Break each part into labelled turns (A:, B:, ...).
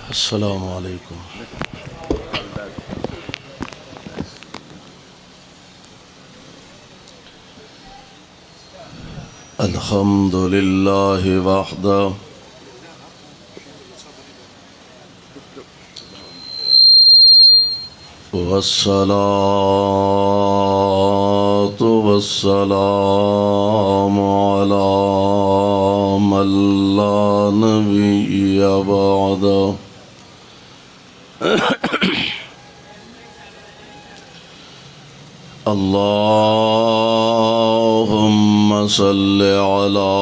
A: السلام علیکم۔ الحمد للہ وحدہ والصلاة والسلام على من لا نبي بعده اللهم صل على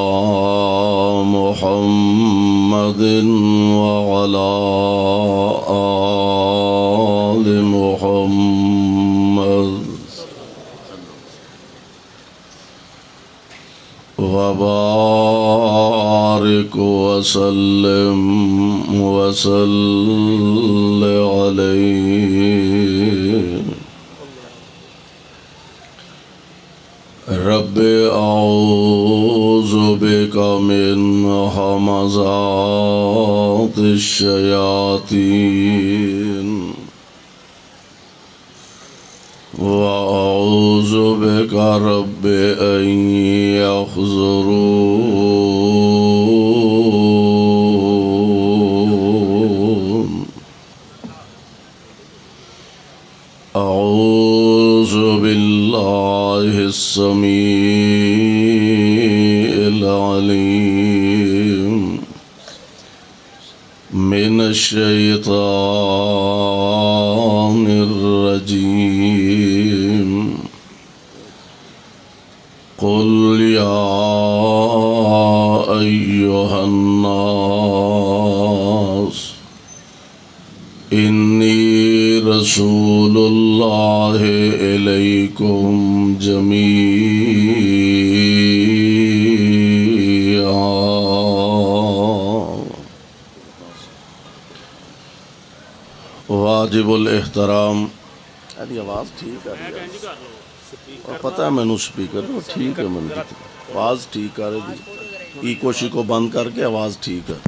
A: محمد وعلى آل محمد وبارك وسلم عليه رب اعوذ بک من همزات الشیاطین واعوذ بک رب ان یحضرون اعوذ باللہ السمیع العلیم من الشیطان الرجیم قل یا ایہا الناس انی رسول اللہ الیکم جمیعا واجب الاحترام۔ اری آواز ٹھیک آ رہی ہے؟ اور پتہ ہے میں نے سپیکر ٹھیک ہے، میں نے آواز ٹھیک آ رہی ہے، ایکو شیکو بند کر کے آواز ٹھیک ہے۔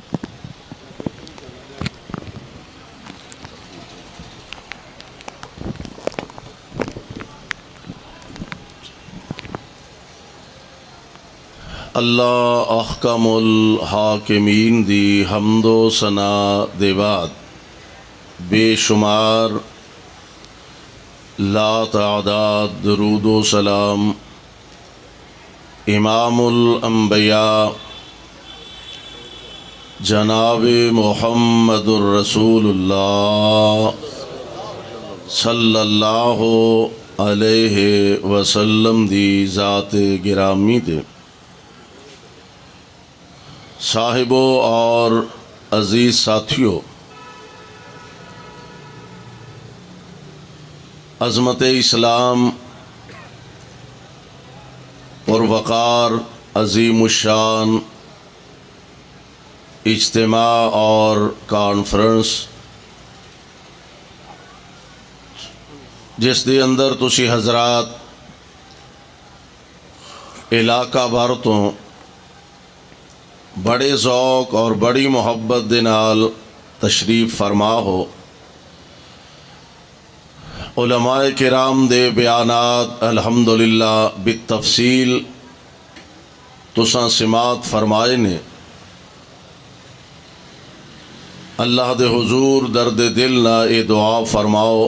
A: اللہ احکم الحاکمین دی حمد و ثنا دے بعد بے شمار لا تعداد درود و سلام امام الانبیاء جناب محمد الرسول اللہ صلی اللہ علیہ وسلم دی ذات گرامی تے صاحبوں اور عزیز ساتھیوں، عظمت اسلام پروقار عظیم الشان اجتماع اور کانفرنس جس دے اندر تسی حضرات علاقہ بھر تو بڑے ذوق اور بڑی محبت دے نال تشریف فرما ہو، علماء کرام دے بیانات الحمدللہ بالتفصیل تساں سماعت فرمائے نے۔ اللہ دے حضور درد دل نہ اے دعا فرماؤ،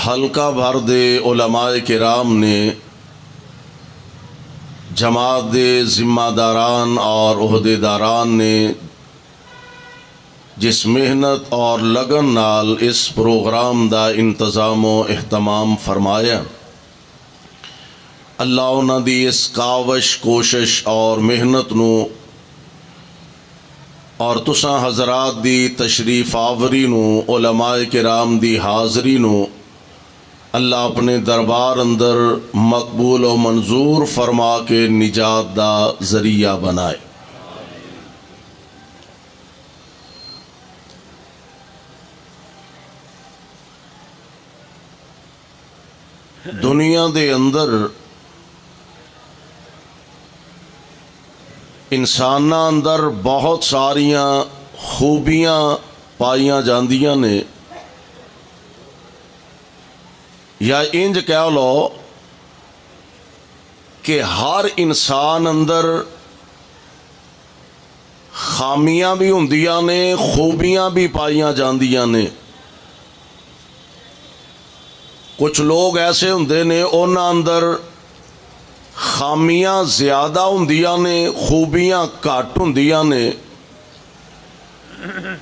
A: حلقہ بھر دے علماء کرام نے جماعت دے ذمہ داران اور عہدے داران نے جس محنت اور لگن نال اس پروگرام دا انتظام و اہتمام فرمایا، اللہ انہاں دی اس کاوش کوشش اور محنت نو اور تساں حضرات دی تشریف آوری نو، علماء کرام دی حاضری نو اللہ اپنے دربار اندر مقبول و منظور فرما کے نجات دا ذریعہ بنائے۔ دنیا دے اندر انساناں اندر بہت ساریاں خوبیاں پائیاں جاندیاں نے، یا انج کہہ لو کہ ہر انسان اندر خامیاں بھی ہوندیاں نے، خوبیاں بھی پائیاں جاندیاں نے۔ کچھ لوگ ایسے ہوندے نے انہاں اندر خامیاں زیادہ ہوندیاں نے، خوبیاں گھٹ ہوندیاں نے۔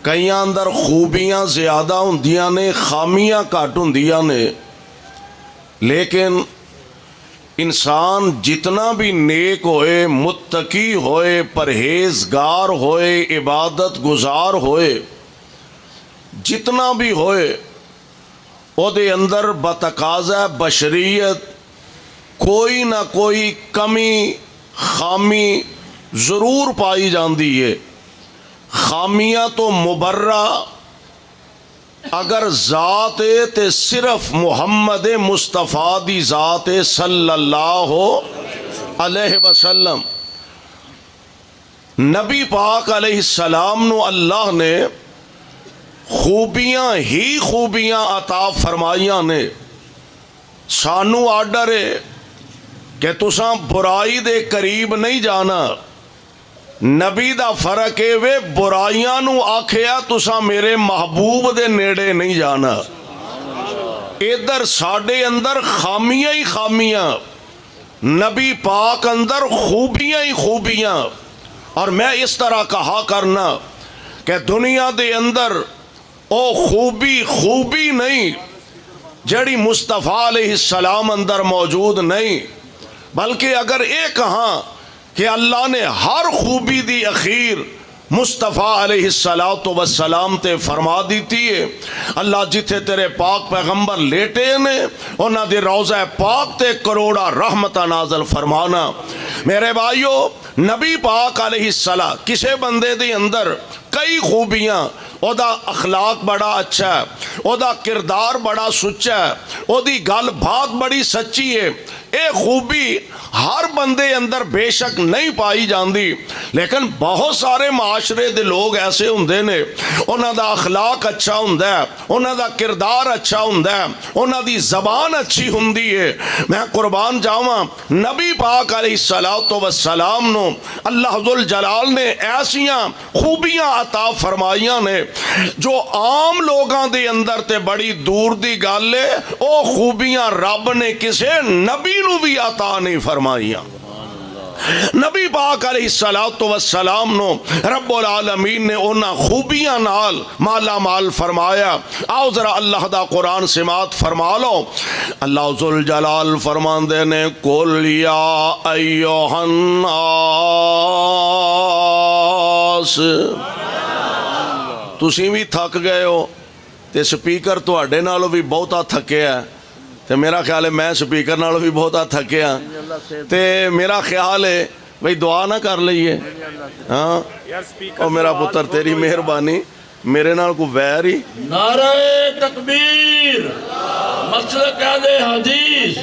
A: کئیاں اندر خوبیاں زیادہ ہوندیاں نے، خامیاں گھٹ ہوندیاں نے۔ لیکن انسان جتنا بھی نیک ہوئے، متقی ہوئے، پرہیزگار ہوئے، عبادت گزار ہوئے، جتنا بھی ہوئے، او دے اندر بتقاضۂ بشریت کوئی نہ کوئی کمی خامی ضرور پائی جاندی ہے۔ خامیاں تو مبرہ اگر ذات ہے تے صرف محمد مصطفیٰ دی ذات ہے صلی اللہ علیہ وسلم۔ نبی پاک علیہ السلام نو اللہ نے خوبیاں ہی خوبیاں عطا فرمائیاں نے۔ سانو آرڈر ہے کہ تساں برائی دے قریب نہیں جانا۔ نبی دا فرق ہے وے برائیاں نو آکھیا تساں میرے محبوب دے نیڑے نہیں جانا۔ ادھر ساڈے اندر خامیاں ہی خامیاں، نبی پاک اندر خوبیاں ہی خوبیاں۔ اور میں اس طرح کہا کرنا کہ دنیا دے اندر او خوبی نہیں جڑی مصطفیٰ علیہ السلام اندر موجود نہیں، بلکہ اگر یہ کہاں کہ اللہ نے ہر خوبی دی اخیر مصطفیٰ علیہ السلام تے فرما دیتی ہے۔ اللہ جتھے تیرے پاک پیغمبر لیٹے نے انہاں دے روضہ پاک تے کروڑا رحمتہ نازل فرمانا۔ میرے بھائیو، نبی پاک علیہ السلام کسے بندے دے اندر کئی خوبیاں، او دا اخلاق بڑا اچھا ہے، او دا کردار بڑا سچا ہے، او دی گل بات بڑی سچی ہے۔ اے خوبی ہر بندے اندر بے شک نہیں پائی جاندی، لیکن بہت سارے معاشرے دے لوگ ایسے ہوندے نے، انہاں دا اخلاق اچھا ہوندا ہے، انہاں دا کردار اچھا ہوندا ہے، انہاں دی زبان اچھی ہوندی ہے۔ میں قربان جاواں، نبی پاک علیہ السلام نو اللہ ذوالجلال نے ایسیاں خوبیاں عطا فرمائیاں نے جو عام لوگاں دے اندر تے بڑی دور دی گل ہے۔ او خوبیاں رب نے کسے نبی نو بھی عطا نہیں فرمائیاں۔ نبی پاک علیہ السلام نو رب العالمین نے انہاں خوبیاں نال مالا مال فرمایا۔ آؤ ذرا اللہ دا قرآن سماعت فرما لو۔ اللہ ذوالجلال فرماندے نے قل یا ایھا الناس۔ تسی بھی تھک گئے ہو تے سپیکر تواڈے نالوں بھی بہتا تھکیا ہے، تے میرا خیال ہے میں سپیکر نالوں بھی بہتا تھکیا تے میرا خیال ہے بھئی دعا نہ کر لئیے۔ ہاں او میرا پتر تیری مہربانی، میرے نال کو ویر ہی۔
B: نعرہ تکبیر، مسلک اہل حدیث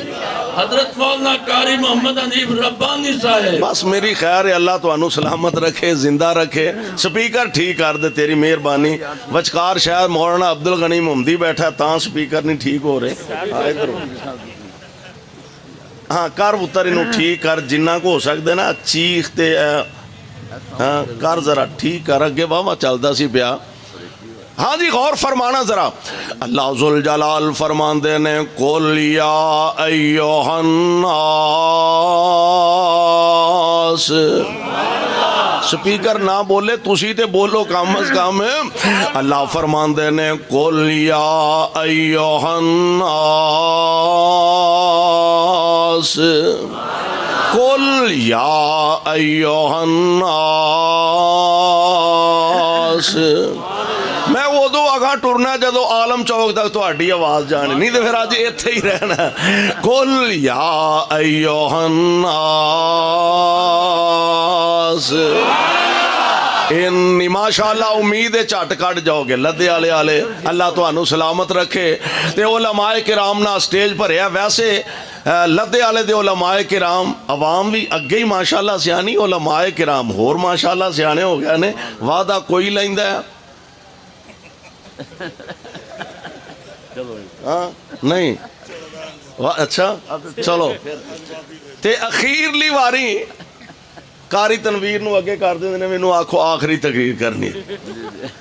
B: حضرت مولانا قاری محمد حنیف ربانی صاحب۔
A: بس میری خیر ہے، اللہ تو انو سلامت رکھے، زندہ رکھے، سپیکر ٹھیک کر دے تیری مہربانی۔ وچکار شاید مولانا عبدالغنی محمدی بیٹھا ہے تاں سپیکر نہیں ٹھیک ہو رہے۔ آئے کرو ہاں کر پتر انو ٹھیک کر، جنہ کو ہو سکتے نا چیخ تے ہاں کر ذرا ٹھیک کر، اگے بابا چلدا سی پیا۔ ہاں جی غور فرمانا ذرا، اللہ ذوالجلال فرماندے نے قل یا ایھا الناس۔ سپیکر نہ بولے تسی تے بولو کم از کم۔ اللہ فرماندے نے قل یا ایھا الناس، قل یا ایھا الناس۔ میں ادو اگاں ٹرنا جدو عالم چوک تک تہاڈی آواز جانی، نہیں تو پھر اج ایتھے ہی رہنا۔ قل یا ایھا الناس۔ انی ماشاءاللہ امید ہے چٹ کٹ جاؤ گے لدے آلے اللہ تو انو سلامت رکھے۔ تے علماء کرام نا سٹیج پر ہے، ویسے لدے والے دے علماء کرام عوام بھی اگے ہی ماشاءاللہ سیانی علماء کرام ہور ماشاءاللہ سیانے ہو گیا نے وعدہ کوئی لیندا ہے ہاں نہیں اچھا چلو تے اخیرلی واری کاری تنویر نو اگے کر دیندے نے مینوں آکھو آخری تقریر کرنی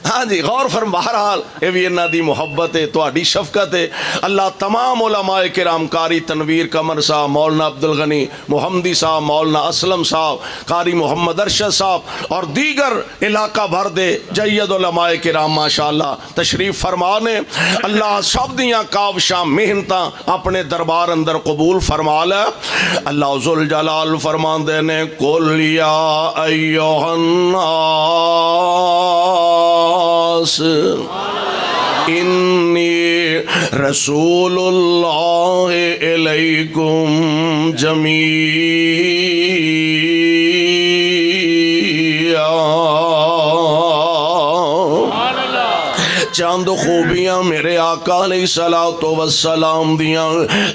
A: ہاں جی غور فرم بہرحال اے بھی انہاں دی محبت ہے تہاڈی شفقت ہے اللہ تمام علماء کرام قاری تنویر قمر صاحب مولانا عبدالغنی محمدی صاحب مولانا اسلم صاحب قاری محمد ارشد صاحب اور دیگر علاقہ بھر دے جید علماء کرام ماشاءاللہ تشریف فرمانے اللہ سب دیاں کاوشاں محنتاں اپنے دربار اندر قبول فرما لے اللہ ذوالجلال فرماندے نے کل یا ایوہ الناس انی رسول اللہ علیکم جمیعا چند خوبیاں میرے آقا علیہ الصلوۃ والسلام دیاں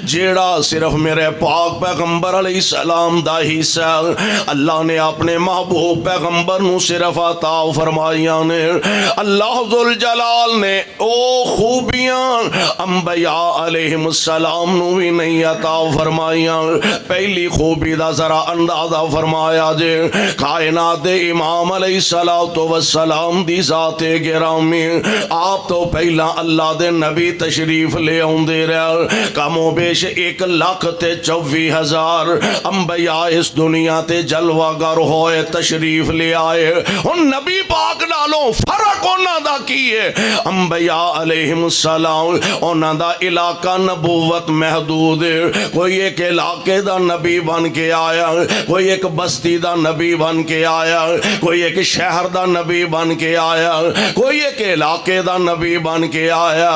A: جیڑا صرف میرے پاک پیغمبر علیہ السلام دا حصہ اللہ نے اپنے محبوب پیغمبر نو صرف عطا فرمائیاں نے اللہ ذوالجلال نے او خوبیاں انبیاء علیہ السلام نو بھی نہیں عطا فرمائیاں پہلی خوبی دا ذرا اندازہ فرمایا جے کائنات امام علیہ الصلوۃ والسلام دی ذات گرامی آپ تو پہلا اللہ دے نبی تشریف لے آؤندے رہے کم و بیش 1,24,000 انبیاء اس دنیا تے جلوہ گر ہوئے تشریف لے آئے ان نبی پاک نالوں فرق انہاں دا کیے انبیاء علیہ السلام انہاں دا علاقہ نبوت محدود ہے کوئی ایک علاقے دا نبی بن کے آیا کوئی ایک بستی دا نبی بن کے آیا کوئی ایک شہر دا نبی بن کے آیا کوئی ایک علاقے دا نبی بن کے آیا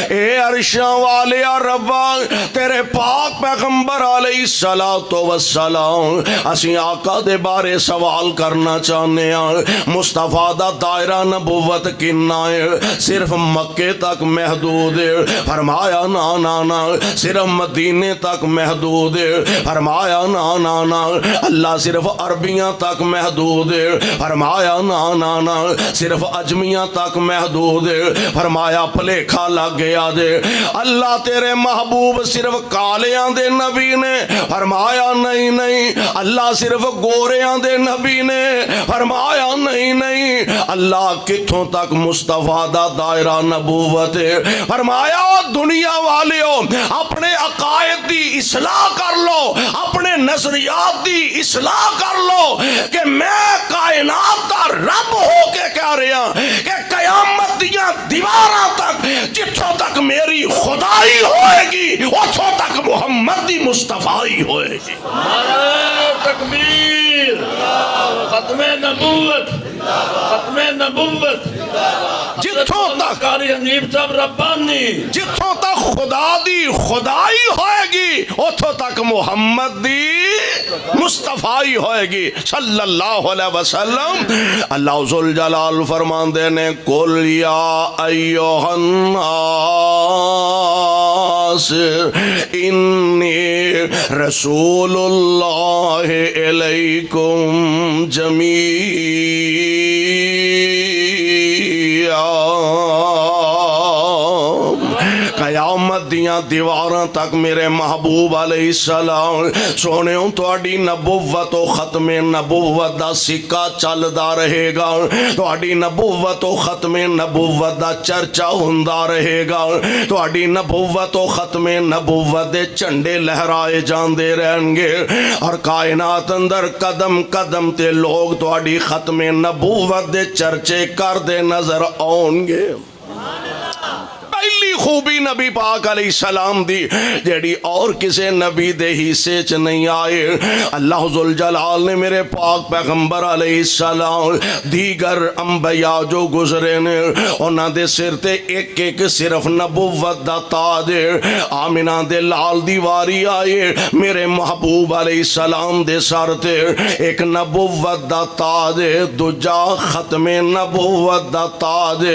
A: اے عرشاں والے ربا تیرے پاک پیغمبر علیہ الصلوۃ والسلام اسی آقا دے بارے سوال کرنا چاہنے ہیں مصطفیٰ دا دائرہ نبوت کنا ہے صرف مکے تک محدود ہے فرمایا نا نا نا صرف مدینے تک محدود ہے فرمایا نا نا نا اللہ صرف عربیاں تک محدود ہے فرمایا نا نا نا صرف اجمیاں تک محدود ہے فرمایا پلیکھا لگ گیا دے اللہ تیرے محبوب صرف کالیاں دے نبی نے فرمایا نہیں نہیں اللہ صرف گوریاں دے نبی نے فرمایا نہیں نہیں اللہ کتھوں تک مصطفیٰ دا دائرہ نبوت ہے فرمایا دنیا والیو اپنے عقائد دی اصلاح کر لو اپنے نظریات دی اصلاح کر لو کہ میں کائنات دا رب ہو کے کہہ رہا کہ قیامت دیاں دیواراں تک جتھوں تک میری خدائی ہوئے گی اتھوں تک محمد دی مصطفیٰ ہوئے گی
B: نعرہ تکبیر ختم نبوت ختم نبوت
A: جتھوں تک
B: قاری حنیف صاحب ربانی
A: جتھوں تک خدا دی خدائی ہوئے گی اتھوں تک محمد دی مصطفیٰ ہوئے گی صلی اللہ علیہ وسلم اللہ ذوالجلال فرماندے نے قل یا ایوہ الناس انی رسول اللہ علیکم جمیعا قیامت دیاں دیواراں تک میرے محبوب علیہ السلام سونےوں تواڈی نبوت و ختم نبوت دا سکہ چلدا رہے گا تواڈی نبوت و ختم نبوت دا چرچا ہوندا رہے گا تواڈی نبوت و ختم نبوت دے جھنڈے لہرائے جاندے رہن گے اور کائنات اندر قدم قدم تے لوگ تواڈی ختم نبوت دے چرچے کر دے نظر آؤں گے پہلی خوبی نبی پاک علیہ السلام دی جیڑی اور کسے نبی دے حصے چ نہیں آئے اللہ ذوالجلال نے میرے پاک پیغمبر علیہ السلام دیگر انبیاء جو گزرے نے انہاں دے سر تے ایک ایک صرف نبوت دا تاج آمنہ دے لال دی واری آئے میرے محبوب علیہ السلام دے سر تے ایک نبوت دا تاج دوجا ختم نبوت دا تاج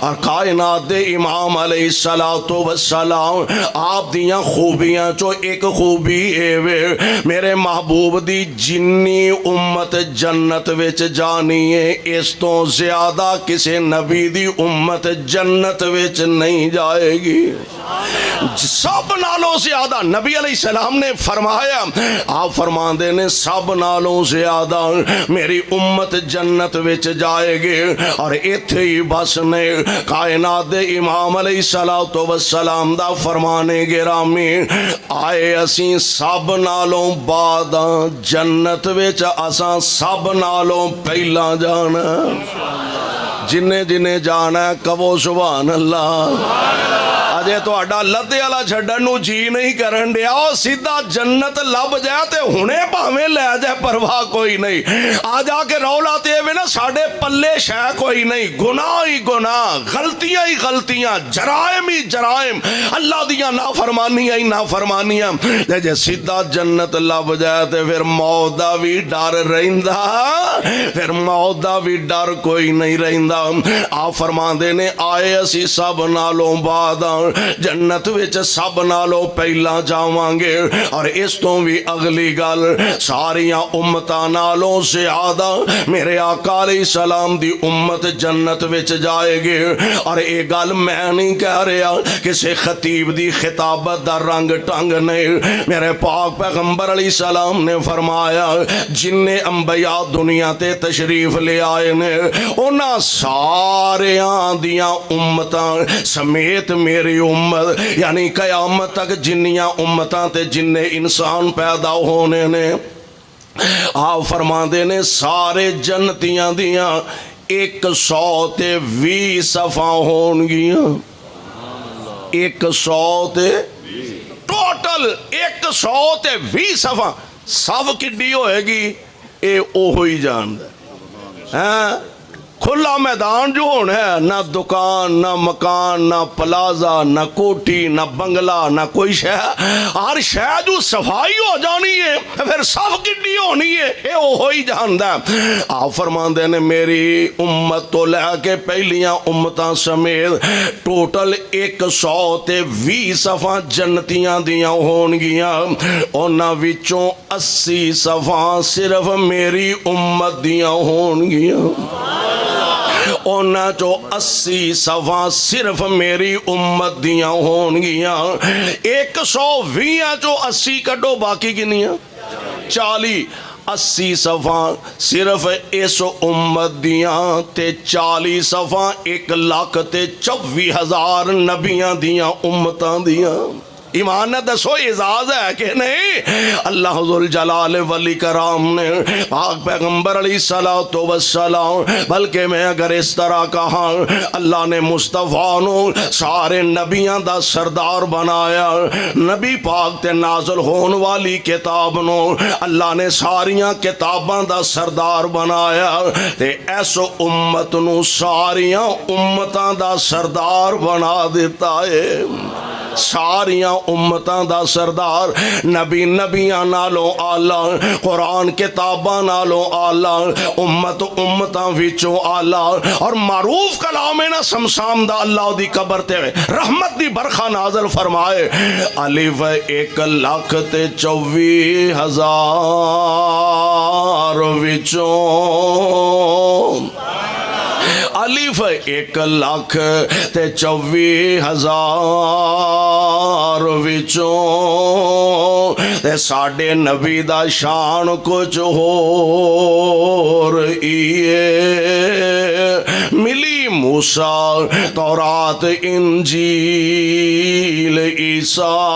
A: اور کائنات دے امام علیہ الصلاۃ والسلام آپ دیاں خوبیاں چو ایک خوبی اے وے میرے محبوب دی جنی امت جنت وچ جانی ہے اس تو زیادہ کسی نبی دی امت جنت وچ نہیں جائے گی سب نالوں زیادہ نبی علیہ السلام نے فرمایا آپ فرماندے نے سب نالوں زیادہ میری امت جنت وچ جائے گی اور ایتھے ہی بس نے کائنات دے امام علیہ السلام دا فرمانے گرامی آئے اسی سب نالوں بعد جنت وچ اساں سب نالوں پہلا جانا جنہیں جنہیں جانا کہو سبحان اللہ اجے تو اڈا لدے والا چھڈن نو جی نہیں کرن دیا سیدھا جنت لب جائے تے ہنے بھاویں لے جائے پرواہ کوئی نہیں آ جا کے رولا تے وے نا ساڈے پلے شے کوئی نہیں گناہ ہی گناہ غلطیاں ہی غلطیاں جرائم ہی جرائم اللہ دیاں نافرمانیاں ہی نافرمانیاں جے سیدھا جنت لب جائے تے پھر موت دا وی ڈر رہندا پھر موت دا وی ڈر کوئی نہیں رہندا آپ فرماندے نے آئے اسی سب نالوں بعد جنت وچ سب نالوں پہلا جاواں گے اور اس تو بھی اگلی گل ساریاں امتاں نالوں زیادہ میرے آقا علیہ السلام دی امت جنت وچ جائے گے اور یہ گل میں نہیں کہہ رہا کسی خطیب دی خطابت دا رنگ ٹنگ نہیں میرے پاک پیغمبر علیہ السلام نے فرمایا جن انبیاء دنیا تے تشریف لے آئے نے انہاں ساریاں دیاں امتاں سمیت میری امت یعنی قیامت تک جنیاں امتاں تے جن انسان پیدا ہونے نے آپ فرماندے نے سارے جنتیاں دیاں 120 صفحہ ہون گیاں 100 ٹوٹل 120 صفحہ صف کڈی ہوئے گی اے اوہی جاندہ ہاں کھلا میدان جو ہونا ہے نہ دکان نہ مکان نہ پلازا نہ کوٹی نہ بنگلہ نہ کوئی شہ ہر شہ جو صفائی ہو جانی ہے پھر صف کڈی ہونی ہے اے وہی جاندا ہے آپ فرماندے نے میری امت تو لے کے پہلیاں امتاں سمیت ٹوٹل 120 صفحہ جنتیاں دیاں ہون گیاں انہاں وچوں 80 صفحہ صرف میری امت دیاں ہون گیاں اونا جو 80 صفحہ صرف میری امت دیاں ہون گیاں 120 جو 80 کٹو باقی کنیاں 40 80 صفحہ صرف اس امت دیاں تے 40 صفحہ 1,24,000 نبیاں دیاں امتاں دیاں ایمان نہ دسو اعزاز ہے کہ نہیں اللہ ذو جلال ولی کرام نے پاک پیغمبر علیہ السلام بلکہ میں اگر اس طرح کہا اللہ نے مصطفیٰ نو سارے نبیاں دا سردار بنایا نبی پاک تے نازل ہون والی کتاب نو اللہ نے ساریاں کتاباں دا سردار بنایا تے ایس امت نو ساریاں امتاں دا سردار بنا دیتا ہے ساریاں امتاں دا سردار نبی نبیاں نالوں آلہ قرآن کتاباں نالوں آلہ امت امتاں وچوں آلہ اور معروف کلامے نہ سمسام دا اللہ دی قبر تے رحمت دی برخہ نازل فرمائے الف 1,24,000 وچوں الف 1,24,000 وچوں تے ساڈے نبی دا شان کچھ ہور ایے ملی موسیٰ تورات انجیل عیسیٰ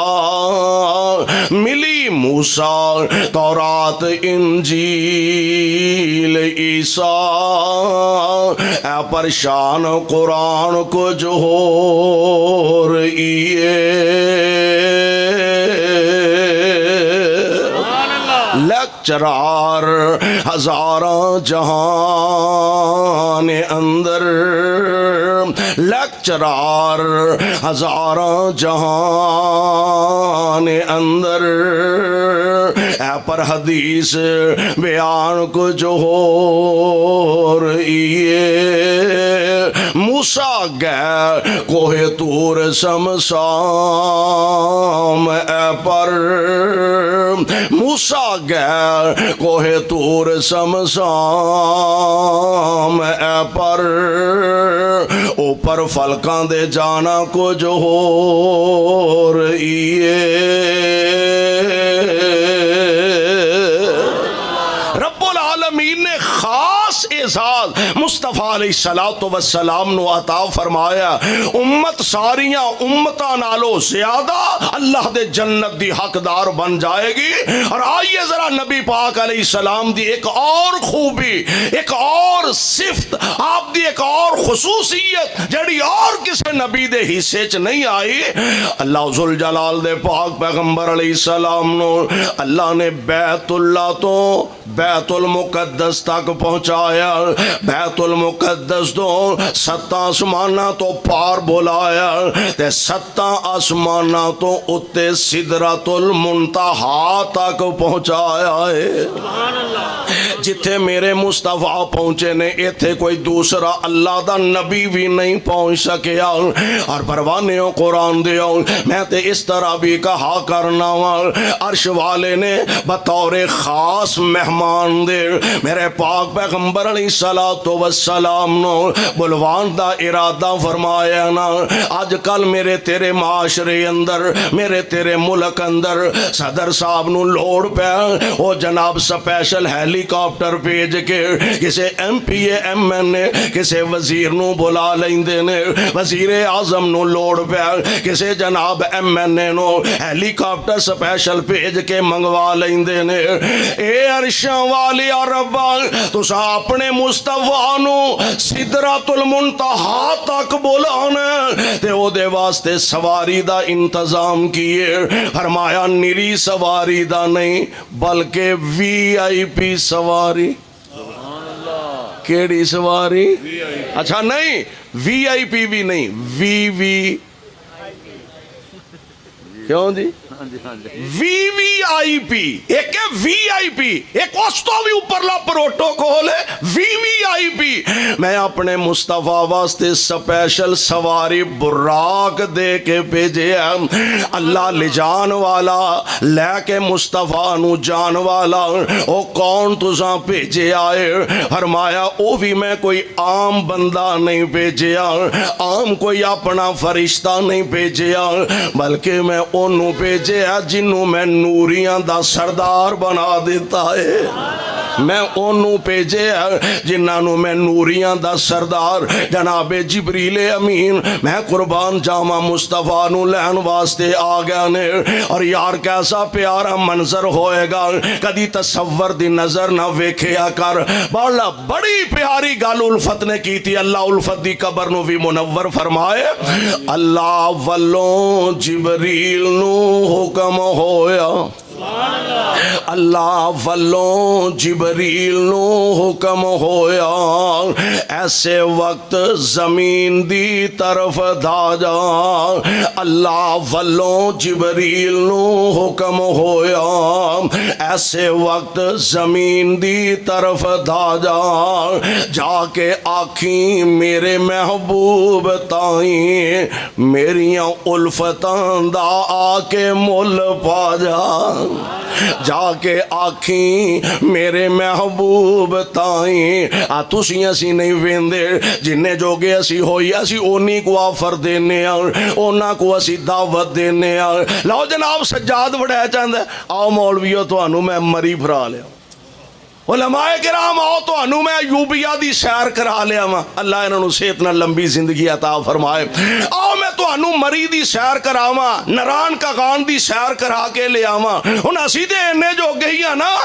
A: ملی موسیٰ تورات انجیل عیسیٰ اے پرشان قرآن کو جو ہو رہی لیکچرار ہزاراں جہان اندر لیکچرار ہزاراں جہان اندر اے پر حدیث بیان کو جو ہو رہی ہے موسیٰ گئے کوہ طور شمشام اے پر موسیٰ گئے کوہ طور شمشام اے پر اوپر فلکاں دے جانا کچھ ہو رہی ہے رب العالمین نے خاص اعزاز مصطفیٰ علیہ السلام نو عطا فرمایا امت ساریاں امتاں نالو زیادہ اللہ دے جنت دی حقدار بن جائے گی اور آئیے ذرا نبی پاک علیہ السلام دی ایک اور خوبی ایک اور صفت آپ دی ایک اور خصوصیت جڑی اور کسی نبی دے حصے چ نہیں آئی اللہ ذوالجلال دے پاک پیغمبر علیہ السلام نو اللہ نے بیت اللہ تو بیت المقدس تک پہنچایا بیت المقدس تو 7 آسمانہ تو پار بلایا تے 7 آسمانہ تو اتے سدرۃ المنتہا تک پہنچایا ہے جتھے میرے مصطفیٰ پہنچے نے ایتھے کوئی دوسرا اللہ دا نبی بھی نہیں پہنچ سکیا اور پروانیوں قرآن دیو میں تے اس طرح بھی کہا کرنا عرش والے نے بطور خاص مہمان دے میرے پاک پیغمبر علیہ السلام نو بلوان دا ارادہ فرمایا نا آج کل میرے تیرے معاشرے اندر میرے تیرے ملک اندر صدر صاحب نو لوڑ پہ وہ جناب سپیشل ہیلی کاپٹر بھیج کے کسے ایم پی ایم این اے کسے وزیر نو بلا لیندے نے وزیر اعظم نو لوڑ پہ کسے جناب ایم این اے نو ہیلی کاپٹر سپیشل بھیج کے منگوا لیندے نے اے عرشاں والی ربا تسا اپنے مصطفیٰ نو سدرۃ المنتہا تک بلانا تے او دے واسطے سواری دا انتظام کیے فرمایا نری سواری دا نہیں بلکہ وی آئی پی سواری کیڑی سواری اچھا نہیں وی آئی پی بھی نہیں وی کیوں جی وی آئی پی ایک ہے وی آئی پی ایک اس تو بھی اوپرلا پروٹوکول ہے وی آئی پی میں اپنے مصطفیٰ واسطے سپیشل سواری براق دے کے بھیجے اللہ لے جان والا لے کے مصطفیٰ نو جان والا او کون تساں بھیجے آئے فرمایا او بھی میں کوئی عام بندہ نہیں بھیجیا عام کوئی اپنا فرشتہ نہیں بھیجیا بلکہ میں انہوں بھیجے جنہوں میں نوریاں دا سردار بنا دیتا ہے میں انہوں بھیجے جنہوں میں نوریاں دا سردار جناب جبریل امین میں قربان جامع مصطفیٰ نو لین واسطے آ گیا نے اور یار کیسا پیارا منظر ہوئے گا کدی تصور دی نظر نہ ویکھیا کر بالا بڑی پیاری گل الفت نے کی تھی اللہ الفت دی قبر نو بھی منور فرمائے اللہ والوں جبریل نو حکم ہویا اللہ والوں جبریل نو حکم ہویا ایسے وقت زمین دی طرف دا جا اللہ والوں جبریل نو حکم ہویا ایسے وقت زمین دی طرف دا جا جا کے آکھیں میرے محبوب تائیں میریاں الفتاں دا آکے مل پا جا جا کے آکھیں میرے محبوب تائیں تسی اسی نہیں ویندے جنہیں جو گے اسی ہوئی اسی اونی کو آفر دینے اونا کو اسی دعوت دینے لو جناب سجاد وڑے چاندے آؤ مولویو تو انہوں میں مری بھرا لیا علماء کرام آؤ تو انہوں میں یوبیا دی سیر کرا لیا اللہ انہوں صحتنا لمبی زندگی عطا فرمائے آؤ میں تو انہوں مری دی سیر کراما نران کا غان دی سیر کرا کے لے آما انہوں اسی دے انہیں جو گئی ہے نا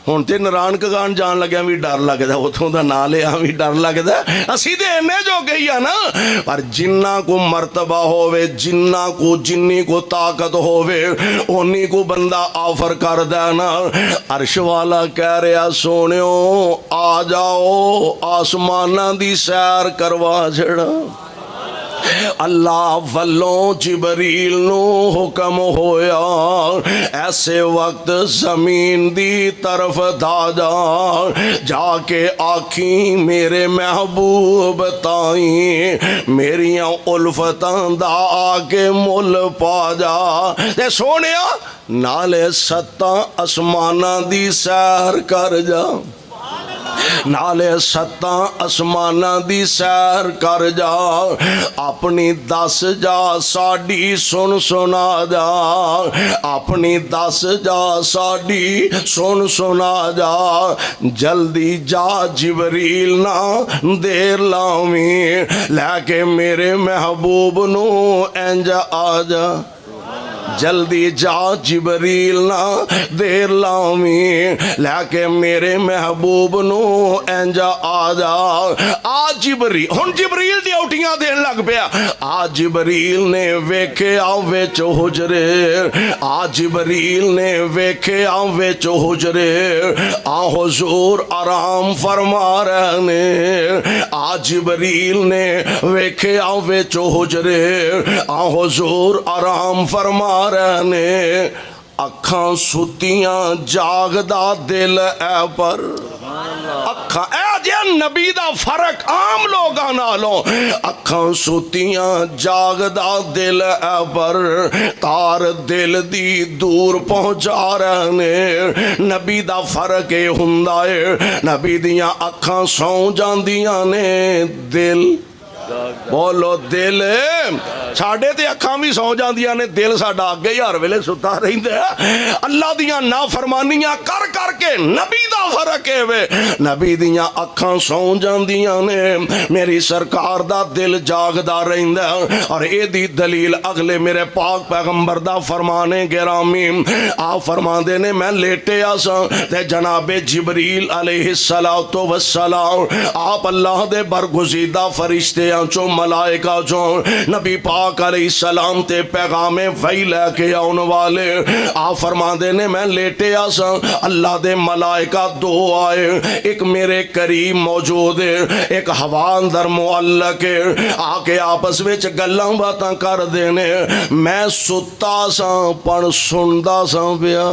A: ہون تے نران کا گان جان لگیا بھی ڈر لگتا ہے اتھوں دا نہ لے بھی ڈر لگتا ہے اسی دے انہیں جو گئی ہے نا پر جنہ کو مرتبہ ہووے جنہ کو جنی کو طاقت ہووے انہی کو بندہ آفر کر دینا عرش والا کہہ رہا سونیوں آ جاؤ آسمانہ دی سیر کروا جڑا اللہ والوں جبریل نو حکم ہویا ایسے وقت زمین دی طرف دا جا کے آکھیں میرے محبوب تائیں میریاں الفتاں دا آگے مل پا جا تے سونیا نالے ستاں اسماناں دی سیر کر جا نالے ستاں اسماناں دی سیر کر جا اپنی دس جا ساڈی سن سنا جا اپنی دس جا ساڈی سن سنا جا جلدی جا جبریل نہ دیر لاویں لے کے میرے محبوب نو انج آ جا جلدی جا جبریل نہ دیر لاویں لے کے میرے محبوب نو انجا آ جا آ جبریل ہن جبریل ڈیوٹیاں دین لگ پیا آ جبریل نے ویکھیا وچ حجرے آ جبریل نے ویکھیا وچ حجرے آ حضور آرام فرما رہے نے آ جبریل نے ویکھیا وچ حجرے آ حضور آرام فرما رہنے اکھاں ستیاں جاگدا دل اے پر اکھاں اے جے نبی دا فرق عام لوگاں نالوں اکھاں ستیاں جاگدا دل اے پر تار دل دی دور پہنچا رہنے نبی دا فرق اے ہوندا اے نبی دیاں اکھاں سو جاندیاں نے دل بولو دل ساڈے تے اکھاں بھی سو جاندیاں نے دل ساڈا اگے ہی ہر ویلے ستا رہندا ہے اللہ دیاں نافرمانیاں کر کر کے نبی دا فرق ہے وے نبی دیاں اکھاں سو جاندیاں نے میری سرکار دا دل جاگدا رہندا اور اے دی دلیل اگلے میرے پاک پیغمبر دا فرمانے گرامی آپ فرماندے نے میں لیٹے آساں تے جناب جبریل علیہ السلام آپ اللہ دے برگزیدہ فرشتے چوں ملائکہ چوں نبی پاک علیہ السلام تے پیغام وحی لے کے آن والے آپ فرما دے نے میں لیٹے آساں اللہ دے ملائکہ دو آئے ایک میرے قریب موجود ہے ایک ہوا اندر معلق ہے آکے آپس وچ گلاں باتاں کر دینے میں ستا ساں پر سندا ساں پیا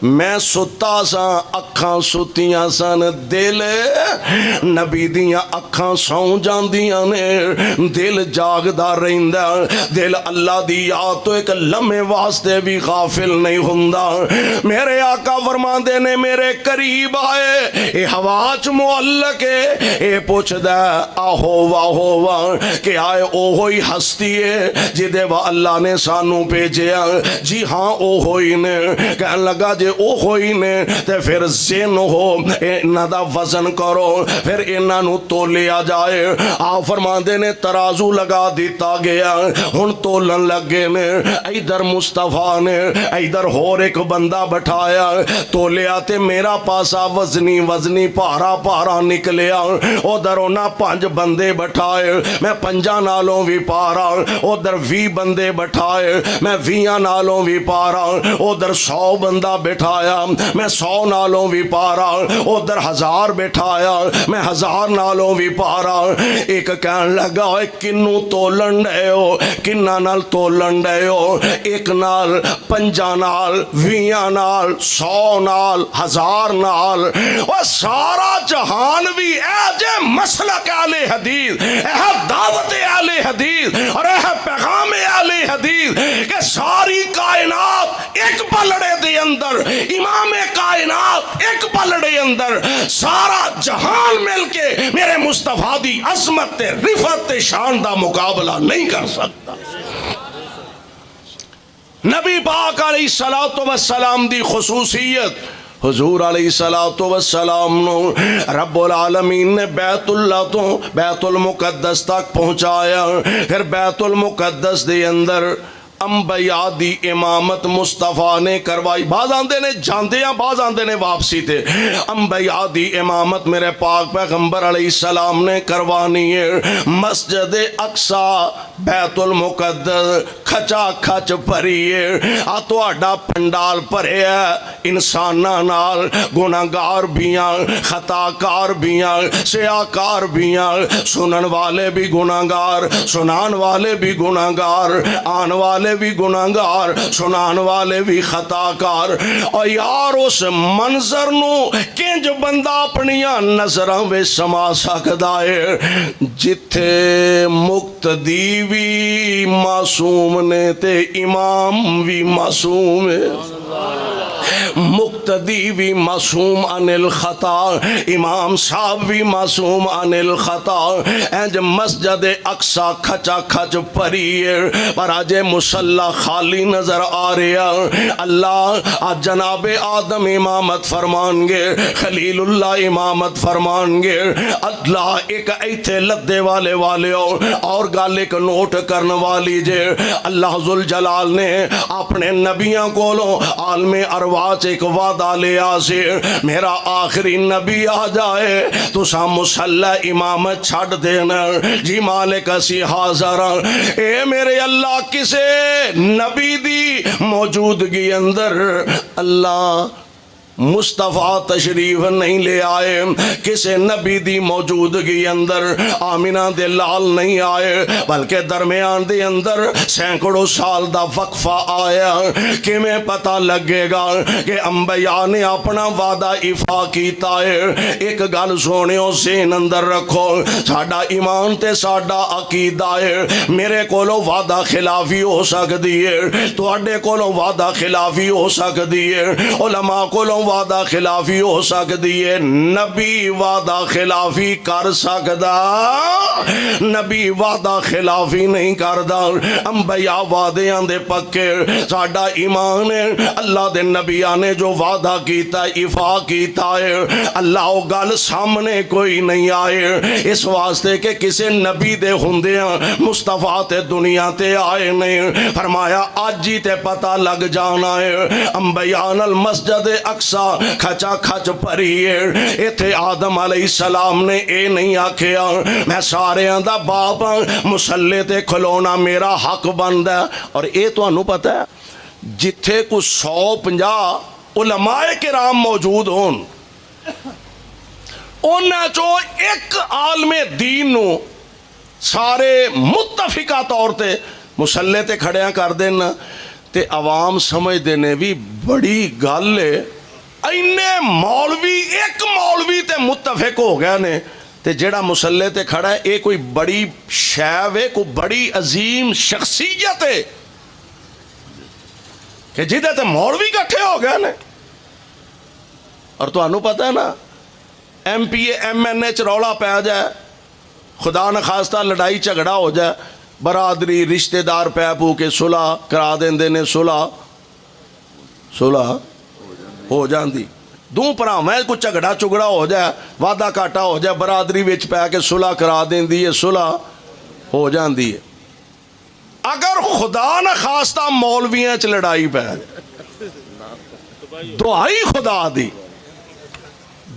A: میں ستا سا اکھاں ستیاں سن دل نبی دیاں اکھاں سو جاندیاں نے دل جاگدا رہندا دل اللہ دی یاد تو ایک لمحے واسطے بھی غافل نہیں ہوندا میرے آقا فرماندے نے میرے قریب آئے اے ہوا چ معلق ہے اے پوچھدا آہو واہ کہ آئے او ہوئی ہستی ہے جدے وا اللہ نے سانو بھیجیا جی ہاں او ہوئی نے کہن لگا جے او ہوئی نے تے پھر زین ہو انہاں دا وزن کرو پھر انہاں نو تولیا جائے آپ فرماندے نے ترازو لگا دیتا گیا ہن تولن لگے نے ادھر مصطفیٰ نے ادھر ہور ایک بندہ بٹھایا تولیا تے میرا پاسا وزنی پارا نکلیا ادھر انہاں 5 بندے بٹھائے میں 5 نالوں بھی پارا ادھر 20 بندے بٹھائے میں 20 نالوں بھی پارا ادھر 100 بندہ بٹھایا میں 100 نالوں بھی پارا ادھر 1000 بٹھایا میں 1000 نالوں بھی پارا ایک کہن لگا کنوں تولن ڈے ہو کنہ نال تولن ڈے ہو ایک نال 5 نال 20 نال 100 نال 1000 نال وہ سارا جہان بھی اے جے مسلک اہل حدیث اے دعوت اہل حدیث اور اے پیغام اہل حدیث کہ ساری کائنات ایک پلڑے دے اندر امام کائنات ایک پلڑے اندر سارا جہان مل کے میرے مصطفیٰ دی عظمت تے رفعت تے شان دا مقابلہ نہیں کر سکتا نبی پاک علیہ السلام دی خصوصیت حضور علیہ السلام نو رب العالمین نے بیت اللہ تو بیت المقدس تک پہنچایا پھر بیت المقدس دے اندر انبیاء دی امامت مصطفیٰ نے کروائی بعض آندے نے جاندے ہیں بعض آندے نے واپسی تھے انبیاء دی امامت میرے پاک پیغمبر علیہ السلام نے کروانی ہے مسجد اقصی بیت المقدس کھچا کھچ بھریے آ تہاڈا پنڈال بھریا انساناں نال گناہگار بیاں خطاکار بیاں سیاکار بیاں سنن والے بھی گناہگار سنان والے بھی گناہگار آن والے بھی گناہگار سنان والے بھی خطاکار اور یار اس منظر نو کنج بندہ اپنیاں نظراں وچ سما سکدا ہے جتھے مقتدی بھی معصوم نے تے امام بھی معصوم ہے مقتدی بھی معصوم عن الخطا امام صاحب بھی معصوم عن الخطا اینج مسجد اقصی کھچا کھچ پری ہے پر آج مصلی خالی نظر آ رہا اللہ آج جناب آدم امامت فرمان گے خلیل اللہ امامت فرمان گے اللہ ایک ایتھے لدے والے اور گال ایک نوٹ کرنے والی جے اللہ ذوالجلال نے اپنے نبیاں کولوں عالم ارواح ایک وعدہ لے آسے میرا آخری نبی آ جائے تو سا مصلی امامت چھڑ دینا جی مالک اسی حاضر اے میرے اللہ کسے نبی دی موجودگی اندر اللہ مصطفیٰ تشریف نہیں لے آئے کسے نبی دی موجودگی اندر آمینہ دے لال نہیں آئے بلکہ درمیان دے اندر سینکڑوں سال دا وقفہ آیا کہ میں پتہ لگے گا کہ انبیاء نے اپنا وعدہ افا کیتا ہے ایک گل سونیوں سین اندر رکھو ساڈا ایمان تے ساڈا عقیدہ ہے میرے کولو وعدہ خلافی ہو سکتی ہے تواڈے کولو وعدہ خلافی ہو سکتی ہے علماء کولو وعدہ خلافی ہو سکتی ہے نبی وعدہ خلافی کر سکدا نبی وعدہ خلافی نہیں کردا انبیاء وعدیاں دے پکے ساڈا ایمان ہے اللہ دے نبیاں نے جو وعدہ کیتا افا کیتا ہے اللہ او گل سامنے کوئی نہیں آئے اس واسطے کہ کسے نبی دے ہوندیاں مصطفیٰ تے دنیا تے آئے نہیں فرمایا آج ہی تے پتہ لگ جانا ہے انبیاء المسجد اقصی کھچا کھچ پریے ایتھے آدم علیہ السلام نے اے نہیں آکھیا میں سارے دا باپ مصلی تے کھلونا میرا حق بند ہے اور اے تو انہوں پتہ ہے جتھے کو 150 علماء کرام موجود ہون انہاں چو ایک عالم دین نو سارے متفقہ طور تے مصلی تے کھڑیاں کر دینا تے عوام سمجھ دینے بھی بڑی گل ہے اینے مولوی ایک مولوی تے متفق ہو گیا نے تے جیڑا مصلی تے کھڑا ہے ایک کوئی بڑی شیو ہے کوئی بڑی عظیم شخصیت ہے کہ جیدے تے مولوی کٹھے ہو گیا نے اور تو انہوں پتہ ہے نا M P A M N H رولا پہ جائے خدا نخواستہ لڑائی جھگڑا ہو جائے برادری رشتہ دار پہ پو کے صلح کرا دیں دینے صلح ہو جاندی دوں پرا میں کچھ جھگڑا چگڑا ہو جائے وعدہ کاٹا ہو جائے برادری وچ پہ کے صلح کرا دیں دی صلح ہو جاندی ہے اگر خدا نہ خواستہ مولویاں چ لڑائی پہ دعائی خدا دی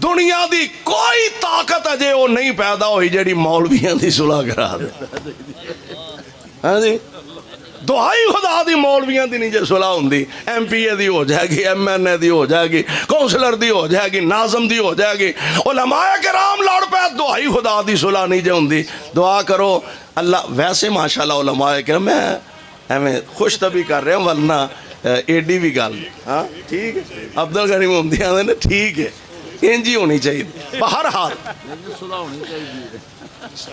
A: دنیا دی کوئی طاقت اجے وہ نہیں پیدا ہوئی جیڑی مولویاں دی صلح کرا دے ہاں جی دعائی خدا دی مولویاں دی نہیں جے صلح ہوندی ایم پی اے دی ہو جائے گی ایم این اے دی ہو جائے گی کونسلر دی ہو جائے گی ناظم دی ہو جائے گی علماء کرام لڑ پہ دعائی خدا دی صلح نہیں جے ہوندی دعا کرو اللہ ویسے ماشاءاللہ علماء کرام میں ہمیں خوش طبی کر رہے ہیں ورنہ ایڈی بھی گل ہاں ٹھیک ہے عبدالغنی محمدی آدھے نا ٹھیک ہے انجی ہونی چاہیے بہر حال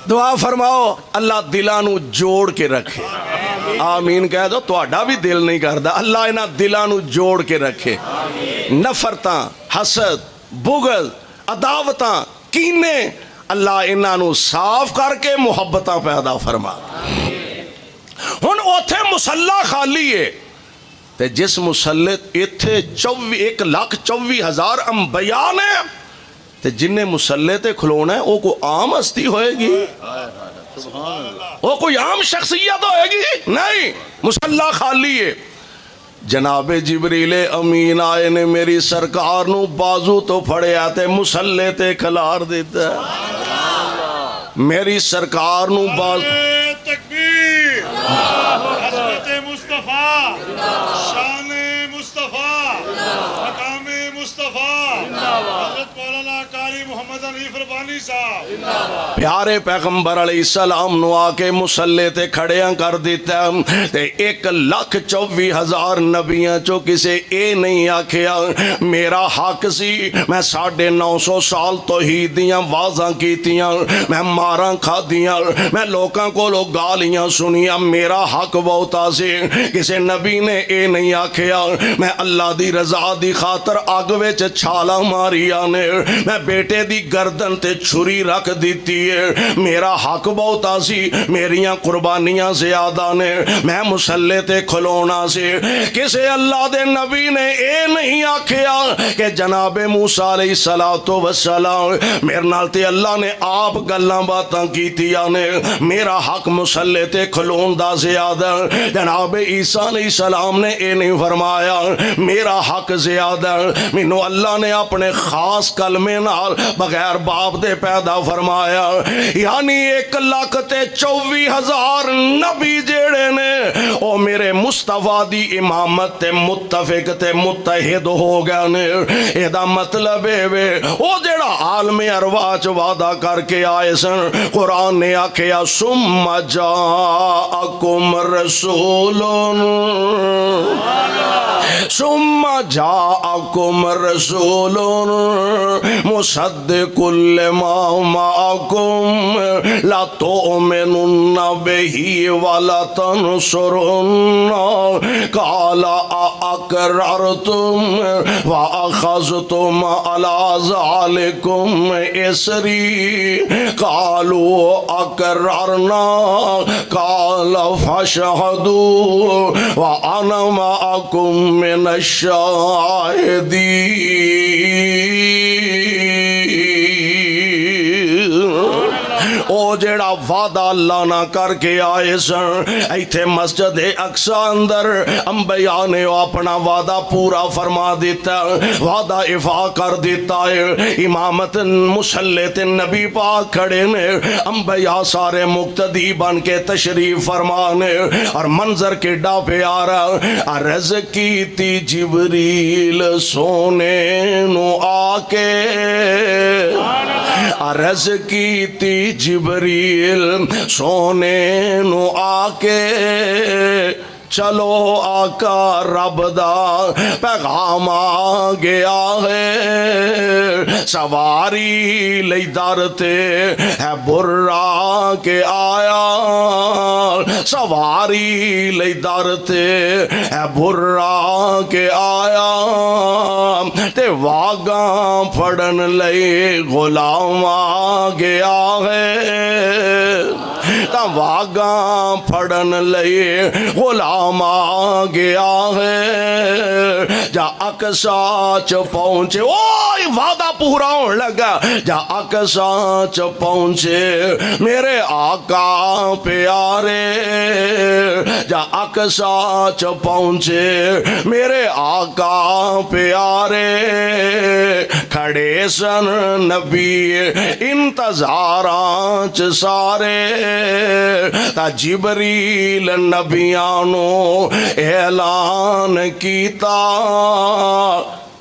A: دعا فرماؤ اللہ دلانو جوڑ کے رکھے آمین کہہ دو تہاڈا بھی دل نہیں کردا اللہ انہاں دلانو جوڑ کے رکھے نفرتاں حسد بغض عداوتاں کینے اللہ انہاں نو صاف کر کے محبتاں پیدا فرما ہن اوتھے مصلی خالی ہے تے جس مصلی ایتھے 1,24,000 انبیاء نے تے جنہیں مصلی تے کھلونا ہے وہ کوئی عام ہستی ہوئے گی وہ کوئی عام شخصیت ہوئے گی نہیں مصلی خالی ہے جناب جبریل امین آئے نے میری سرکار نو بازو تو پھڑے آتے مصلی تے کھلار دیتا ہے میری سرکار نو بازو
C: عظمت مصطفیٰ، شان مصطفیٰ، مقام مصطفیٰ، حضرت مولانا قاری محمد حنیف ربانی صاحب۔
A: پیارے پیغمبر علیہ السلام نو آ کے مسلے تے کھڑیاں کر دیتا تے 1,24,000 نبیاں چو کسے اے نہیں آکھیا میرا حق سی، میں 950 سال توحید دیاں وازاں کیتیاں، میں ماراں کھا دیاں، میں لوکاں کو لوگ گالیاں سنیاں، میرا حق بہتا سی، کسے نبی نے اے نہیں آکھیا میں اللہ دی رضا دی خاطر آگ وچ چھالا ماریا نے، میں بیٹے دی گردن تے چھری رکھ دیتی ہے، میرا حق بہتا سی، میریاں قربانیاں زیادہ نے، میں مسلے تے کھلونا سی۔ کسے اللہ دے نبی نے اے نہیں آکھیا کہ جناب موسیٰ علیہ السلام میرے نال تے اللہ نے آپ گلاں باتاں کیتیاں نے، میرا حق مسلے تے کھلون دا زیادہ۔ جناب عیسیٰ علیہ السلام نے اے نہیں فرمایا میرا حق زیادہ، مینوں اللہ نے اپنے خاص کلمے نال بغیر باپ دے پیدا فرمایا، یعنی 1,24,000 نبی جیڑے نے او میرے مصطفیٰ دی امامت تے متفق تے متحد ہو گئے نے۔ اے دا مطلب ہے او جیڑا عالم ارواح چ وعدہ کر کے آئے سن، قرآن نے آکھیا ثم جاءکم رسول ثم جاءکم رسول مصدق لما معکم لتؤمنن به ولتنصرن قال اقررتم واخذتم على ذلكم اصری قالوا اقررنا قال فاشهدوا وانا معكم من الشاہدین۔ او جیڑا وعدہ اللہ نہ کر کے آئے سن، ایتھے مسجد اقصیٰ اندر انبیاء نے اپنا وعدہ پورا فرما دیتا، وعدہ افا کر دیتا ہے۔ امامت مسلح تے نبی پاک کھڑے نے، انبیاء سارے مقتدی بن کے تشریف فرمانے، اور منظر کے ڈا پہ آ رہا عرض کی تی جبریل سونے نو آ کے، عرض کی تی جبریل سونے نو آ کے، چلو آقا رب دا پیغام آ گیا ہے، سواری لئی درتے ہے برا کے آیا، سواری لئی درتے ہے برا کے آیا، تے واگاں پھڑن لئی غلام آ گیا ہے، تا واگاں پھڑن لئی غلام آ گیا ہے، جا اقصیٰ چ پہنچے، اوہ وعدہ پورا ہونے لگا، جا اقصیٰ چ پہنچے میرے آقا پیارے، جا اقصیٰ چ پہنچے میرے آقا پیارے، کھڑے سن نبی انتظاراں چ سارے، تا جبریل نبیانو اعلان کیتا،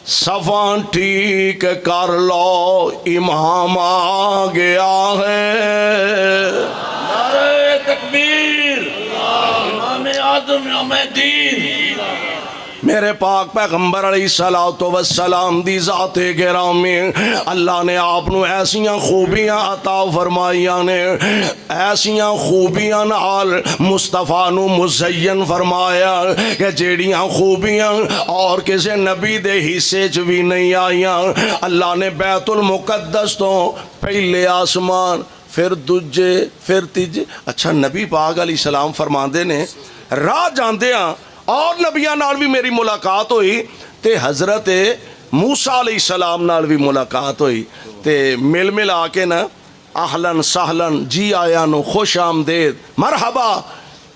A: صفاں ٹھیک کر لو امام آ گیا ہے۔
B: نعرہ تکبیر، امام اعظم یوم الدین۔
A: میرے پاک پیغمبر علیہ السلام دی ذات گرامی، اللہ نے آپ نو ایسیاں خوبیاں عطا فرمائیاں نے، ایسیاں خوبیاں نال مصطفیٰ نو مزین فرمایا کہ جیڑیاں خوبیاں اور کسے نبی دے حصے چ بھی نہیں آئیاں۔ اللہ نے بیت المقدس تو پہلے آسمان، پھر دجے، پھر تیجے۔ اچھا نبی پاک علیہ السلام فرماندے نے راہ جاندے ہاں اور نبیاں نال بھی میری ملاقات ہوئی، تے حضرت موسیٰ علیہ السلام نال بھی ملاقات ہوئی، تے مل مل آ کے نا اہلن سہلن جی آیا نو خوش آمدید مرحبا،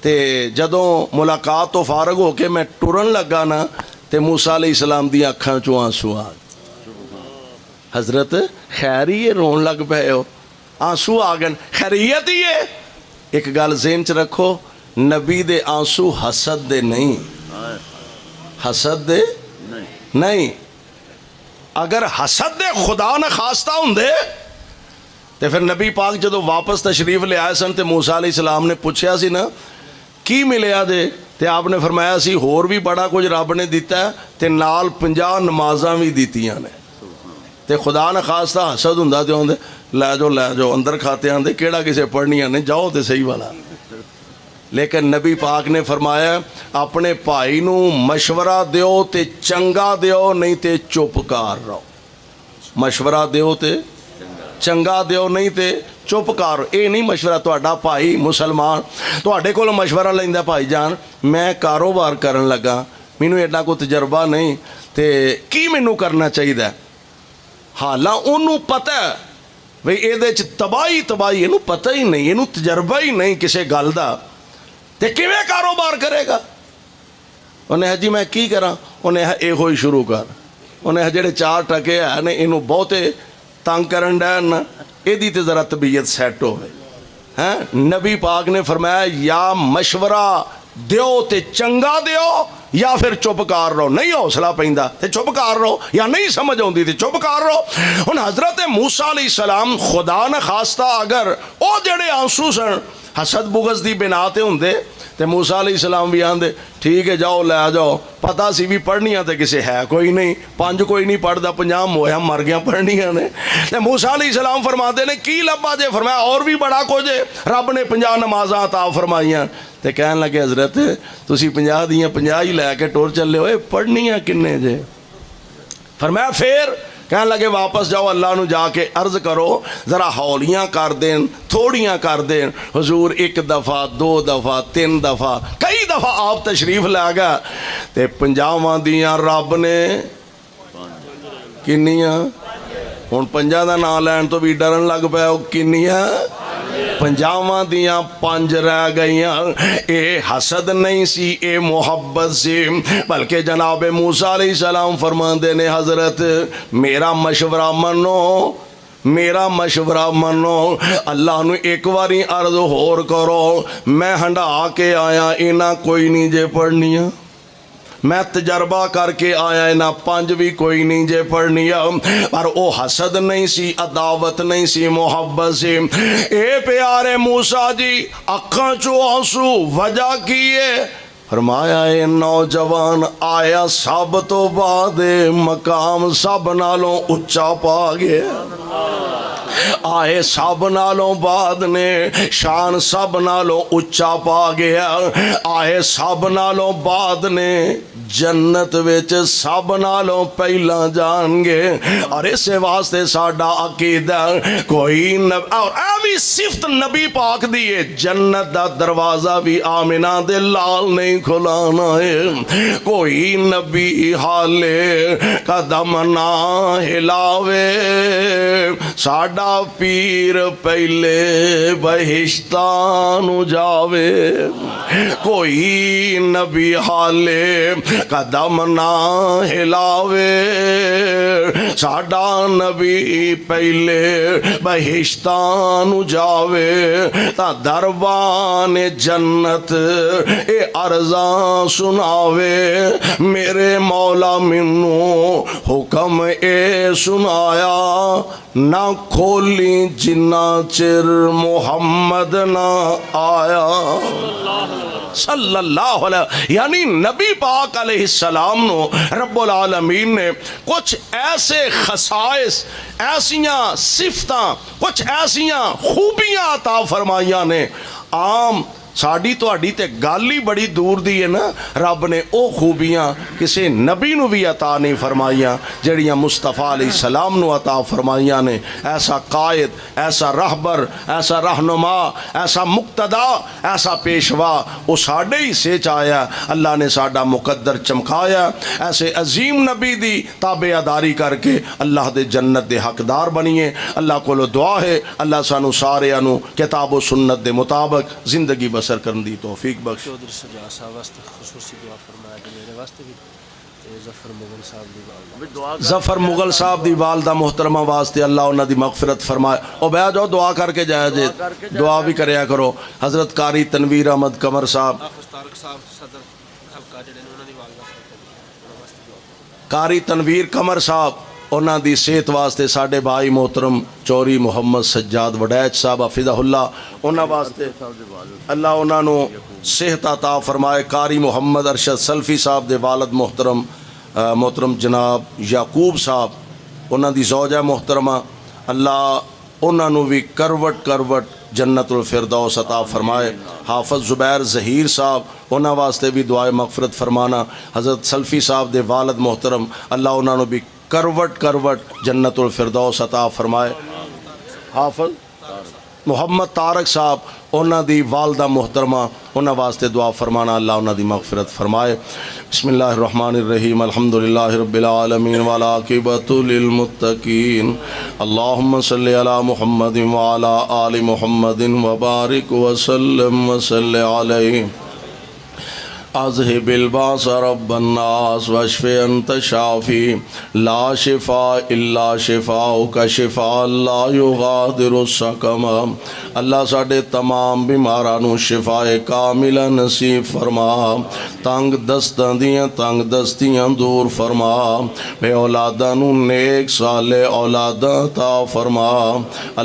A: تے جدوں ملاقات تو فارغ ہو کے میں ٹرن لگا نا تے موسیٰ علیہ السلام دی اکھاں چوں آنسو آ، حضرت خیر ہی ہے رون لگ پے ہو، آنسو آ گئے، خیریت ہی ہے۔ ایک گل ذہن چ رکھو، نبی دے آنسو حسد دے نہیں، حسد دے نہیں. اگر حسد دے خدا نہ خواستہ ہوں دے تے پھر نبی پاک جدو واپس تشریف لے آئے سن تے موسیٰ علیہ السلام نے پوچھیا سی نا کی ملیا دے، تے آپ نے فرمایا سی ہور بھی بڑا کچھ رب نے دیتا ہے تے نال 50 نمازاں بھی دیتیاں نے. تے خدا نہ خواستہ حسد ہوں تے ہوندے لے جاؤ اندر کھاتے آندے کیڑا کسے پڑھنیاں نے جاؤ تے صحیح والا. لیکن نبی پاک نے فرمایا اپنے بھائی نو مشورہ دیو تے چنگا دیو نہیں تے چپ کار رہو. مشورہ دیو تے چنگا دیو نہیں تے چپ کار رہو. اے نہیں مشورہ تہاڈا بھائی مسلمان تہاڈے کول مشورہ لیندا بھائی جان میں کاروبار کرن لگا مینوں ایڈا کوئی تجربہ نہیں تے کی مینوں کرنا چاہیے. حالاں انہوں پتہ ہے بھئی اے دے چ تباہی اینوں پتہ ہی نہیں اینوں تجربہ ہی نہیں کسے گل دا تے کیویں کاروبار کرے گا. انہیں جی میں کی کراں انہیں اے ہوئی شروع کر. انہیں جڑے 4 ٹکے ہے نے اینوں بہتے تنگ کرن ڈے نا ایدی تے ذرا طبیعت سیٹ ہوئے. نبی پاک نے فرمایا یا مشورہ دیو تے چنگا دیو یا پھر چپ کار رہو. نہیں حوصلہ پیندا تے چپ کار رہو یا نہیں سمجھ آوندی تے چپ کار رہو. ہن حضرت موسیٰ علیہ السلام خدا نہ خواستہ اگر او جڑے آنسو سن حسد بغض دی بنا تے ہوندے تے موسیٰ علیہ السلام بھی آندے ٹھیک ہے جاؤ لے جاؤ. پتہ سی بھی پڑھنیاں تے کسے ہے کوئی نہیں 5 کوئی نہیں پڑھدا 50 مویا مر گیا پڑھنیاں نے. تے موسیٰ علیہ السلام فرماتے نے کی لبا جے فرمایا اور بھی بڑا کچھ ہے رب نے 50 نمازاں عطا فرمائیاں. تے کہن لگے حضرت تسی 50 دیاں 50 ہی لے کے ٹور چلے ہوئے پڑھنیاں کنے جے. فرمایا پھر کہنے لگے واپس جاؤ اللہ نو جا کے عرض کرو ذرا ہولیاں کر دیں تھوڑیاں کر دیں. حضور 1 دفعہ 2 دفعہ 3 دفعہ کئی دفعہ آپ تشریف لے گا تے 50 دیاں رب نے کنیاں ہن 5 دا نام لین تو بھی ڈرن لگ پیا کنیاں 50 دیاں 5 رہ گئیاں. اے حسد نہیں سی اے محبت سی بلکہ جناب موسیٰ علیہ السلام فرماندے نے حضرت میرا مشورہ منو اللہ نو ایک واری عرض ہور کرو میں ہنڈا کے آیا اینا کوئی نہیں جے پڑھنیاں میں تجربہ کر کے آیا اینا 5 بھی کوئی نہیں جے پڑھنیاں. پر او حسد نہیں سی عداوت نہیں سی محبت سی. اے پیارے موسیٰ جی اکھاں چو آنسو وجہ کیے فرمایا اے نوجوان آیا سب تو بعد مقام سب نالوں اچا پا گیا. آئے سب نالوں بعد نے شان سب نالوں اچا پا گیا. آئے سب نالوں بعد نے جنت وچ سب نالوں پہلا جان گے. اور اس واسطے ساڈا عقیدہ کوئی اور ایوی صفت نبی پاک دیئے جنت دا دروازہ بھی آمنہ دے لال نہیں کھلانا ہے. کوئی نبی حالے قدم نہ ہلاوے ساڈا پیر پہلے بہشتان جاوے. کوئی نبی حالے قدم نہ ہلاوے ساڈا نبی پہلے بہشتان جاوے. تا دربان جنت اے عرضاں سناوے میرے مولا منو حکم اے سنایا نہ کھولی جنہ چر محمد نہ آیا صلی اللہ علیہ. یعنی نبی پاک علیہ السلام نو رب العالمین نے کچھ ایسے خصائص ایسیاں صفتاں کچھ ایسیاں خوبیاں عطا فرمائیاں نے عام ساڑی تو اڈی تے گالی بڑی دور دی ہے نا. رب نے او خوبیاں کسے نبی نو بھی عطا نہیں فرمائیاں جڑیاں مصطفیٰ علیہ السلام نو عطا فرمائیاں نے. ایسا قائد ایسا رہبر ایسا رہنما ایسا مقتدا ایسا پیشوا وہ ساڑے ہی سے چاہیا اللہ نے ساڑا مقدر چمکایا. ایسے عظیم نبی دی تابعداری کر کے اللہ دے جنت دے حقدار بنیے. اللہ کو دعا ہے اللہ سانو سارے انو کتاب و سنت دے مطابق زندگی بسر کرن دی توفیق بخش.
D: چودھری سجاد صاحب واسطے خصوصی دعا فرمایا کہ میرے واسطے بھی
A: ظفر مغل صاحب دی والدہ محترمہ واسطے اللہ انہاں دی مغفرت فرمائے. او بیٹھ جاؤ دعا کر کے جایا جے, دعا بھی کریا کرو. حضرت قاری تنویر احمد قمر صاحب, قاری تنویر قمر صاحب, انہاں دی صحت واسطے ساڈے بھائی محترم چوری محمد سجاد وڈیچ صاحب حفظہ اللہ, انہاں واسطے اللہ انہاں نو صحت عطا فرمائے. قاری محمد ارشد سلفی صاحب دے والد محترم جناب یعقوب صاحب, انہاں دی زوجہ محترمہ, اللہ انہاں نو بھی کروٹ جنت الفردوس عطا فرمائے. حافظ زبیر ظہیر صاحب, انہاں واسطے بھی دعائے مغفرت فرمانا. حضرت سلفی صاحب دے والد محترم, اللہ انہاں نو بھی کروٹ جنت الفردوس عطا فرمائے. حافظ محمد طارق صاحب, انہاں دی والدہ محترمہ, انہاں واسطے دعا فرمانا, اللہ انہاں دی مغفرت فرمائے. بسم اللہ الرحمن الرحیم. الحمدللہ رب العالمین والعاقبۃ للمتقین. اللہم صلی علی محمد وعلی آل محمد وبارک وسلم وصلی علیہ. اذهب الباس رب الناس واشف انت شافی لا شفاء الا شفاؤک شفاء لا یغادر سقما. اللہ ساڈے تمام بیماراں نو شفاء کامل نصیب فرما. تنگ دستاں دیاں تنگ دستیاں دور فرما. بے اولاداں نو نیک صالح اولاداں عطا فرما.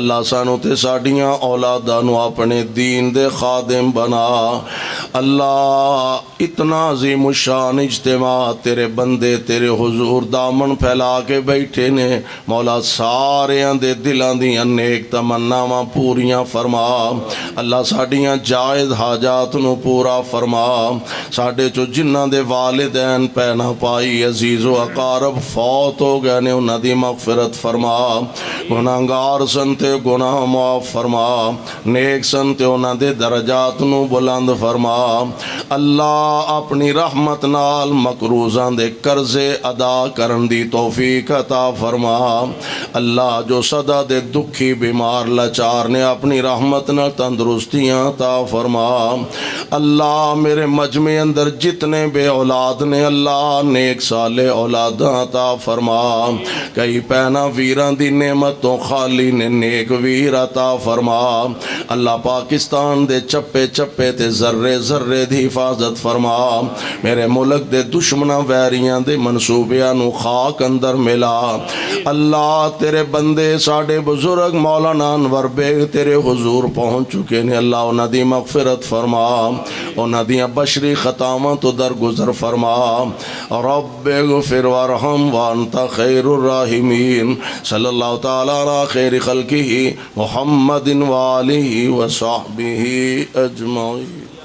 A: اللہ سانو تے ساڈیاں اولاداں نو اپنے دین دے خادم بنا. اللہ اتنا عظیم الشان اجتماع تیرے بندے تیرے حضور دامن پھیلا کے بیٹھے نے. مولا ساریاں دے دلاں دیاں نیک تمناواں پوریاں فرما. اللہ ساڈیاں جائز حاجات نو پورا فرما. ساڈے چو جنہاں دے والدین پینا پائی عزیز و اقارب فوت ہو گئے نے, انہاں دی مغفرت فرما. گناہگار سن تے گناہ معاف فرما. نیک سن تے انہاں دے درجات نو بلند فرما. اللہ اپنی رحمت نال مقروضاں دے قرضے ادا کرن دی توفیق عطا فرما. اللہ جو صدا دے دکھی بیمار لاچار نے اپنی رحمت نال تندرستیاں عطا فرما. اللہ میرے مجمع اندر جتنے بے اولاد نے, اللہ نیک صالح اولاداں عطا فرما. کئی پینا ویران دی نعمت تو خالی نے نیک ویر عطا فرما. اللہ پاکستان دے چپے چپے تے ذرے ذرے دی حفاظت فرما. میرے ملک دے دشمناں ویریاں دے منصوبیاں نو خاک اندر ملا. اللہ تیرے بندے ساڑے بزرگ مولانا انور بیگ تیرے حضور پہنچ چکے نے. اللہ انہاں دی مغفرت فرما. انہاں دیاں بشری خطاواں تو درگزر فرما. رب اغفر وارحم وانت خیر الراحمین. صلی اللہ تعالی علی خیر خلقہ محمد وآلہ وصحبہ اجمعین.